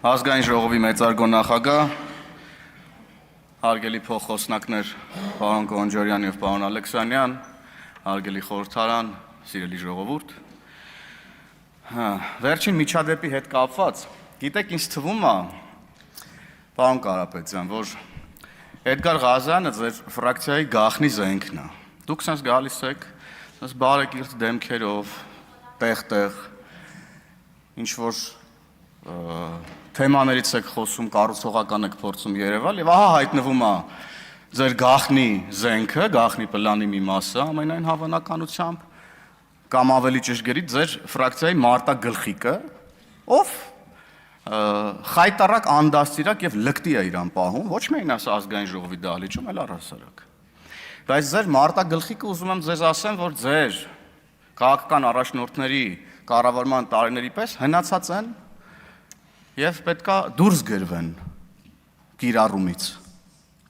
Ազգային ժողովի մեծարգո նախագահ, հարգելի փոխխոսնակներ, պարոն Գոնջարյան եւ պարոն Ալեքսանյան, հարգելի խորհրդարան, սիրելի ժողովուրդ։ Վերջին միջադեպի հետ կապված, գիտեք, ինձ թվում է, պարոն Կարապետյան, որ Էդգար Ղազարյանը ձեր ֆրակցիայի գաղտնի զենքն է։ Դուք sense գալիս եք, sense բարեկիրթ դեմքերով, տեղ-տեղ, ինչ որ թեմաներից եք խոսում, կառուցողական եք փորձում երևալ եւ ահա հայտնվում է ձեր գաղտնի զենքը, գաղտնի պլանի մի մասը, ամենայն հավանականությամբ կամ ավելի ճշգրիտ ձեր ֆրակցիայի մարտագլխիկը, ով խայտարակ անդաստիրակ եւ լկտի է իրան պահում, ոչ միայն ազգային ժողովի դահլիճում, այլ առհասարակ։ Բայց ձեր մարտագլխիկը ուզում եմ ձեզ ասեմ, որ ձեր քաղաքական առաջնորդների կառավարման տարիների պես հնացած են եւ պետքա դուրս գրվեն կիրառումից։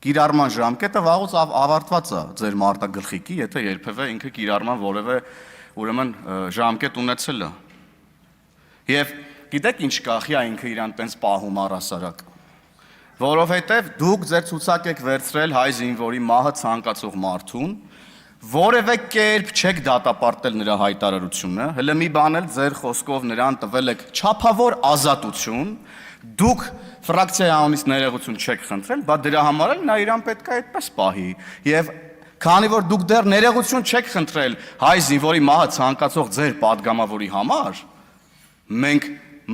Կիրառման ժամկետը վաղուց ավարտված է ձեր մարտագլխիկի, եթե երբևէ ինքը կիրառման որևէ ուրեմն ժամկետ ունեցել է։ Եվ գիտեք ինչ կախի է ինքը իրան տենց պահում առհասարակ։ Որովհետեւ դուք ձեր ցուցակ եք վերցրել հայ զինվորի մահը ցանկացող մարդուն, որևէ կերպ չեք դատապարտել նրա հայտարարությունը, հələ մի բան էլ ձեր խոսքով նրան տվել եք չափավոր ազատություն, դուք ֆրակցիայի անունից ներողություն չեք խնդրել, բա դրա համար էլ նա իրան պետք է այդպես պահի։ Եվ քանի որ դուք դեռ ներողություն չեք խնդրել հայ զինվորի մահը ցանկացող ձեր падգամավորի համար, մենք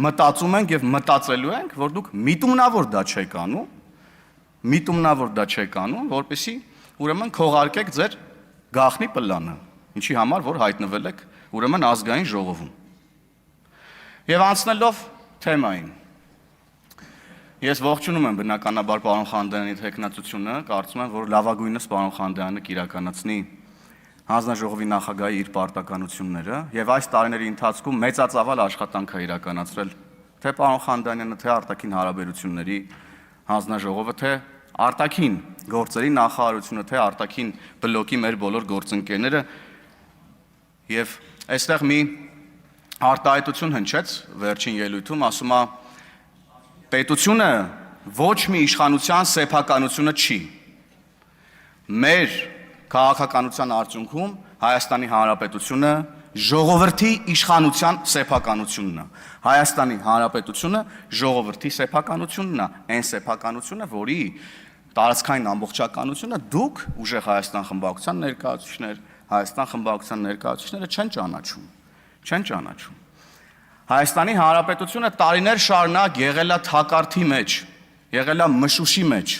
մտածում ենք եւ մտածելու ենք, որ դուք միտումնավոր դա չեք անում, որպեսզի ուրեմն քողարկեք ձեր գաղտնի պլանը, ինչի համար որ հայտնվել եք ուրեմն ազգային ժողովում։ Եվ անցնելով թեմային, ես ողջունում եմ բնականաբար պարոն Խանդոյանի թեկնածությունը, կարծում եմ, որ լավագույնս պարոն Խանդոյանը կիրականացնի հանձնաժողովի նախագահի իր պարտականությունները եւ այս տարիների ընթացքում մեծածավալ աշխատանք է իրականացրել թե պարոն Խանդոյանը, թե արտաքին հարաբերությունների հանձնաժողովը, թե արտաքին գործերի նախարարությունը, թե արտաքին բլոկի մեր բոլոր գործընկերները եւ այստեղ մի արտահայտություն հնչեց վերջին ելույթում, ասում է պետությունը ոչ մի իշխանության սեփականությունը չի։ Մեր քաղաքականության արդյունքում Հայաստանի Հանրապետությունը ժողովրդի իշխանության սեփականությունն է։ Հայաստանի Հանրապետությունը ժողովրդի սեփականությունն է, այն սեփականությունը, որի տարածքային ամբողջականությունը դուք ուժեղ Հայաստան խմբակցության ներկայացուցիչներ, Հայաստան խմբակցության ներկայացուցիչները չեն ճանաչում։ Հայաստանի Հանրապետությունը տարիներ շարունակ եղել է թակարդի մեջ, եղել է մշուշի մեջ։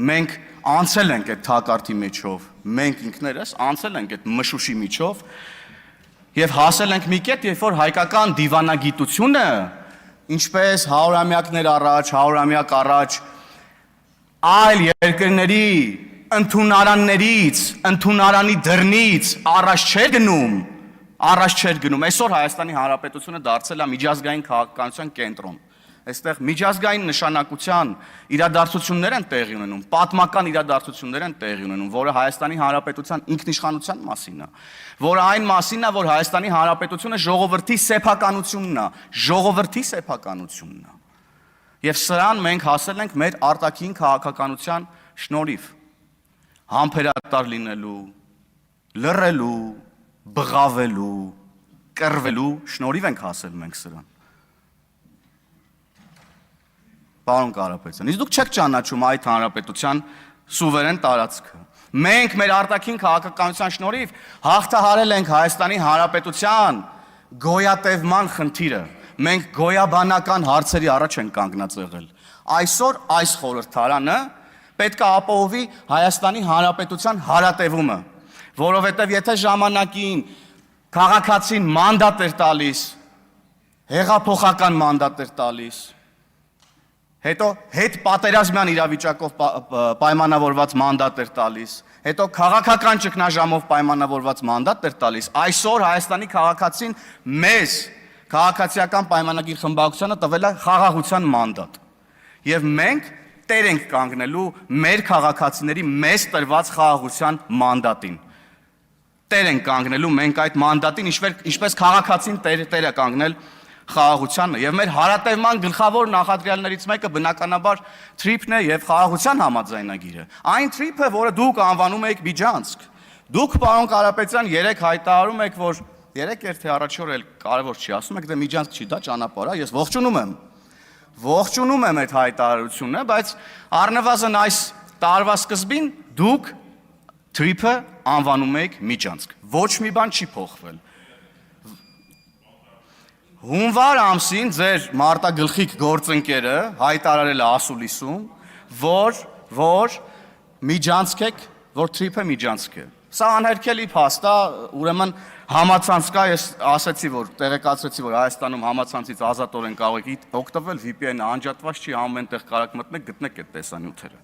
Մենք անցել ենք այդ թակարդի միջով, մենք ինքներս անցել ենք այդ մշուշի միջով եւ հասել ենք մի կետ, երբ որ հայկական դիվանագիտությունը, ինչպես 100-ամյակներ առաջ, 100-ամյակ առաջ այլ երկրների ընդունարաններից, ընդունարանի դռնից առաջ չէր գնում։ Այսօր Հայաստանի Հանրապետությունը դարձել է միջազգային քաղաքականության կենտրոն։ Այստեղ միջազգային նշանակության իրադարձություններ են տեղի ունենում, պատմական իրադարձություններ են տեղի ունենում, որը Հայաստանի Հանրապետության ինքնիշխանության մասին է, որը այն մասին է, որ Հայաստանի Հանրապետությունը ժողովրդի սեփականությունն է։ Եվ սրան մենք հասել ենք մեր արտաքին քաղաքականության շնորհիվ։ Համբերատար լինելու, լռելու, բղավելու, կռվելու շնորհիվ ենք հասել մենք սրան։ Պարոն Կարապետյան, իսկ դուք չեք ճանաչում այդ հանրապետության սուվերեն տարածքը։ Մենք մեր արտաքին քաղաքականության շնորհիվ հաղթահարել ենք Հայաստանի Հանրապետության գոյատևման խնդիրը։ Մենք գոյաբանական հարցերի առաջ ենք կանգնած եղել։ Այսօր այս խորհրդարանը պետք է ապահովի Հայաստանի Հանրապետության հարատևումը, որովհետև եթե ժամանակին քաղաքացին մանդատ էր տալիս, հեղափոխական մանդատ էր տալիս, հետո հետ պատերազմյան իրավիճակով պայմանավորված մանդատ էր տալիս, հետո քաղաքական ճգնաժամով պայմանավորված մանդատ էր տալիս, այսօր Հայաստանի քաղաքացին մեզ քաղաքացիական պայմանագիր խմբակցությանը տվել է խաղաղության մանդատ։ Եվ մենք տեր ենք կանգնելու մեր քաղաքացիների մեզ տրված խաղաղության մանդատին։ Տեր ենք կանգնելու մենք այդ մանդատին, ինչպես քաղաքացին տեր է կանգնել խաղաղությանը եւ մեր հարատևման գլխավոր նախադրյալներից մեկը բնականաբար թրիփն է եւ խաղաղության համաձայնագիրը։ Այն թրիփը, որը դուք անվանում եք Միջանցք։ Դուք, պարոն Կարապետյան, երեք հայտարարում եք, որ երեք էր թե առաջ օր էլ կարևոր չի, ասում եք դե Միջանցք չի, դա ճանապարհ է, ես ողջունում եմ այդ հայտարարությունը, բայց առնվազն այս տարվա սկզբին դուք թրիփը անվանում եք Միջանցք։ Ոչ մի բան չի փոխվել։ Հունվար ամսին ձեր մարտագլխիկ գործընկերը հայտարարել է ասուլիսում, որ Միջանցք եք, որ թրիփը Միջանցք է։ Սա անհերքելի փաստ է, ուրեմն համացանց կա, ես ասացի, որ տեղեկացրեցի, որ Հայաստանում համացանցից ազատորեն կարող եք օգտվել, VPN-ը անջատված չի, ամեն տեղ կարաք մտնեք, գտնեք այդ տեսանյութերը։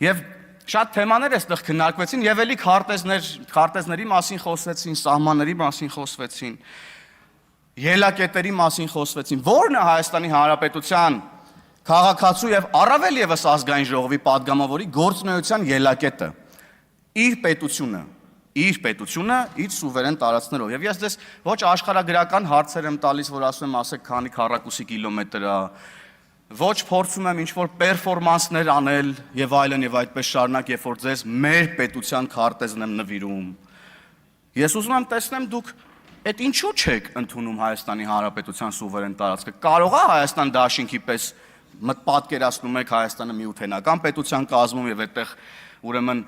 Եվ շատ թեմաներ այստեղ քննարկվեցին եւ էլի քարտեզների մասին խոսվեցին, սահմանների մասին խոսվեցին, ելակետերի մասին խոսվեցին։ Որն է Հայաստանի Հանրապետության քաղաքացու եւ առավել եւս ազգային ժողովի падգամավորի գործունեության ելակետը։ Իր պետությունը իր սուվերեն տարածքներով։ Եվ ես դες ոչ աշխարհագրական հարցեր եմ տալիս, որ ասում եմ, ասեք քանի քառակուսի կիլոմետր է, ոչ փորձում եմ ինչ-որ պերֆորմանսներ անել եւ այդպես շարունակ, երբ որ ձեզ մեր պետության քարտեզն եմ նվիրում։ Ես ուզում եմ տեսնեմ դուք այդ ինչու չեք ընդունում Հայաստանի Հանրապետության սուվերեն տարածքը։ Կարող է Հայաստան դաշինքի պես պատկերացնում եք Հայաստանը միութենական պետության կազմում եւ այդտեղ ուրեմն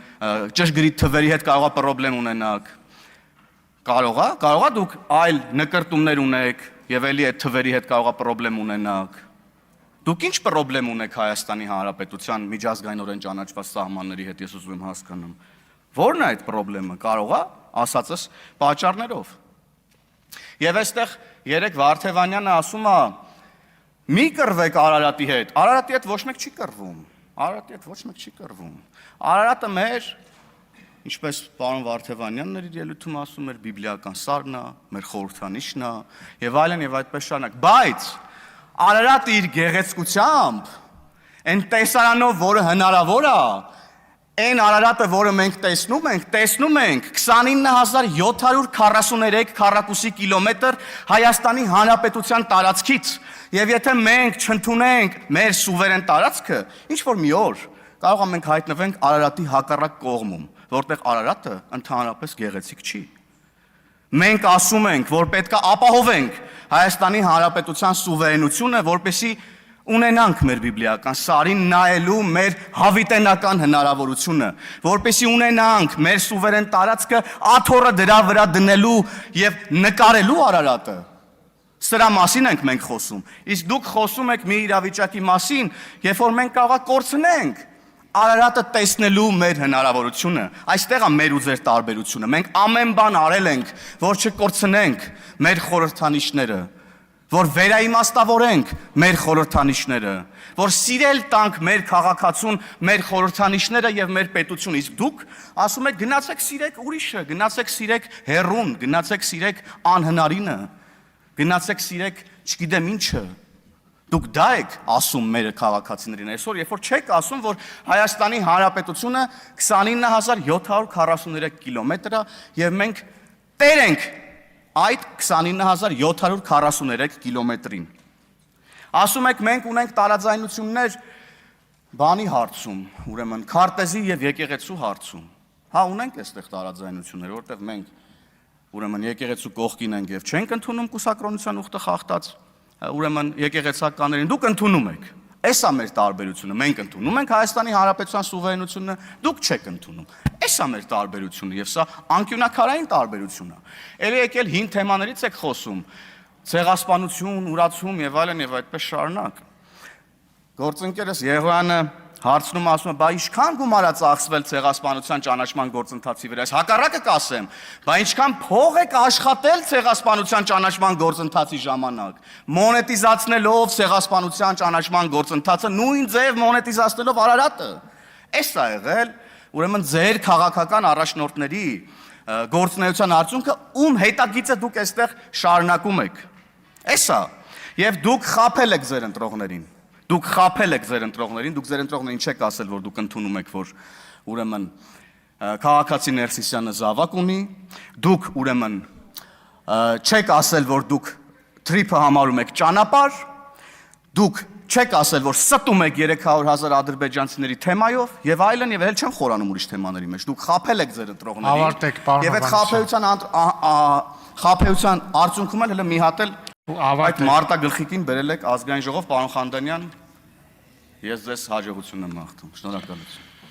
ճշգրիտ թվերի հետ կարող է խնդրեմ ունենաք։ Կարող է դուք այլ նկրտումներ ունեք եւ էլի այդ թվերի հետ կարող է խնդրեմ ունենաք։ Դուք ինչ խնդրեմ ունեք Հայաստանի Հանրապետության միջազգայինորեն ճանաչված սահմանների հետ, ես ուզում եմ հասկանամ։ Որն է այդ խնդրեմը։ Կարող է ասածս պատճառներով։ Եվ այստեղ երեք Վարդևանյանը ասում է. «Մի կռվեք Արարատի հետ»։ Արարատի հետ ոչ մեկ չի կռվում։ Արարատը մեր, ինչպես պարոն Վարդևանյանն իր ելույթում ասում էր, բիբլիական սարն է, մեր խորհրդանիշն է եւ այլն եւ այդպես շարունակ։ Բայց Արարատը իր գեղեցկությամբ, այն տեսարանով, որը հնարավոր է, այն Արարատը, որը մենք տեսնում ենք 29743 քառակուսի կիլոմետր Հայաստանի Հանրապետության տարածքից, եւ եթե մենք չընդունենք մեր սուվերեն տարածքը, ինչ որ մի օր կարող է մենք հայտնվենք Արարատի հակառակ կողմում, որտեղ Արարատը ընդհանրապես գեղեցիկ չի։ Մենք ասում ենք, որ պետք է ապահովենք Հայաստանի Հանրապետության սուվերենությունը, որպեսզի ունենանք մեր բիբլիական սարին նայելու մեր հավիտենական հնարավորությունը, որպեսզի ունենանք մեր սուվերեն տարածքը աթոռը դրա վրա դնելու եւ նկարելու Արարատը։ Սրա մասին ենք մենք խոսում։ Իսկ դուք խոսում եք մի իրավիճակի մասին, երբ որ մենք կարող է կորցնենք Արարատը տեսնելու մեր հնարավորությունը։ Այստեղ է մեր ու ձեր տարբերությունը։ Մենք ամեն բան արել ենք, որ չկորցնենք մեր խորհրդանիշները, որ վերաիմաստավորենք մեր խորհրդանիշները, որ սիրել տանք մեր քաղաքացուն, մեր խորհրդանիշները եւ մեր պետությունը։ Իսկ դուք ասում եք գնացեք սիրեք ուրիշը, գնացեք սիրեք հերուն, գնացեք սիրեք անհնարինը, գնացեք սիրեք չգիտեմ ինչը։ Դուք դա եք ասում մեր քաղաքացիներին այսօր, երբ որ չեք ասում, որ Հայաստանի Հանրապետությունը 29743 կիլոմետր է եւ մենք տեր ենք այդ 29743 կիլոմետրին։ Ասում եք մենք ունենք տարաձայնություններ բանի հարցում, ուրեմն քարտեզի եւ եկեղեցու հարցում։ Հա, ունենք այստեղ տարաձայնություններ, որտեղ մենք ուրեմն եկեղեցու կողքին ենք եւ չենք ընդունում կուսակրոնության ուխտը խախտած ուրեմն եկեղեցականներին, դուք ընդունում եք։ Էսա մեր տարբերությունը, մենք ընդունում ենք Հայաստանի Հանրապետության սուվերենությունը, դուք չեք ընդունում։ Էսա մեր տարբերությունը եւ սա անկյունակարային տարբերություն է։ Էլի եկել հին թեմաներից եք խոսում, ցեղասպանություն, ուրացում եւ այլն եւ այդպես շարունակ։ Գործընկերս Եղոյանը հարցնում ասում է, բա ինչքան գումար է ծախսվել ցեղասպանության ճանաչման գործընթացի վրա։ Ես հակառակը կասեմ, բա ինչքան փող եք աշխատել ցեղասպանության ճանաչման գործընթացի ժամանակ, մոնետիզացնելով ցեղասպանության ճանաչման գործընթացը, նույն ձև մոնետիզացնելով Արարատը։ Էս է եղել, ուրեմն ձեր քաղաքական առաջնորդների գործունեության արդյունքը, ում հետագիծը դուք այստեղ շարունակում եք։ Էսա։ Եվ դուք խաբել եք ձեր ընտրողներին։ Դուք խաբել եք ձեր ընտրողներին, դուք ձեր ընտրողներին չեք ասել, որ դուք ընդունում եք, որ ուրեմն քաղաքացի Ներսիսյանը զավակ ունի, դուք ուրեմն չեք ասել, որ դուք թրիփը համարում եք ճանապարհ, դուք չեք ասել, որ ստում եք 300,000 ադրբեջանցիների թեմայով եւ այլն եւ էլ չեմ խորանում ուրիշ թեմաների մեջ։ Դուք խաբել եք ձեր ընտրողներին։ Եվ այդ խաբեության արդյունքում էլ հələ մի հատ էլ այդ մարտագլխիկին բերել եք ազգային ժողով, պարոն Խանդանյան, ես ձեզ հաջողություն եմ մաղթում։ Շնորհակալություն։